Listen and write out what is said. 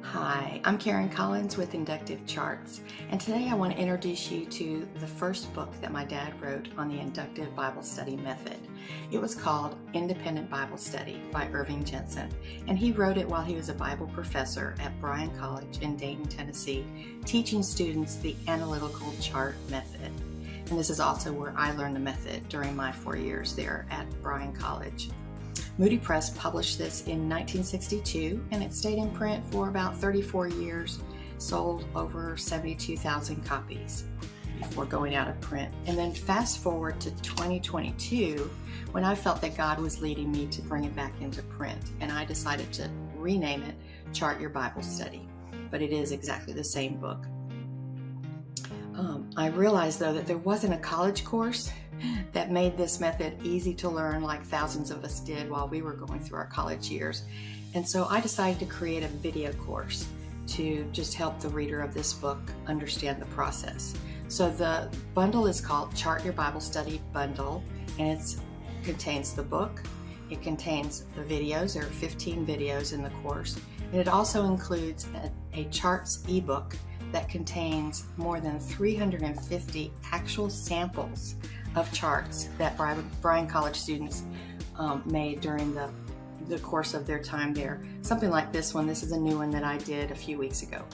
Hi, I'm Karen Collins with Inductive Charts, and today I want to introduce you to the first book that my dad wrote on the inductive Bible study method. It was called Independent Bible Study by Irving Jensen, and he wrote it while he was a Bible professor at Bryan College in Dayton, Tennessee, teaching students the analytical chart method. And this is also where I learned the method during my 4 years there at Bryan College. Moody Press published this in 1962, and it stayed in print for about 34 years, sold over 72,000 copies before going out of print. And then fast forward to 2022, when I felt that God was leading me to bring it back into print, and I decided to rename it Chart Your Bible Study, but it is exactly the same book. I realized, though, that there wasn't a college course that made this method easy to learn like thousands of us did while we were going through our college years. And so I decided to create a video course to just help the reader of this book understand the process. So the bundle is called Chart Your Bible Study Bundle, and it contains the book, it contains the videos. There are 15 videos in the course, and it also includes a charts ebook that contains more than 350 actual samples of charts that Bryan College students made during the course of their time there. Something like this one. This is a new one that I did a few weeks ago.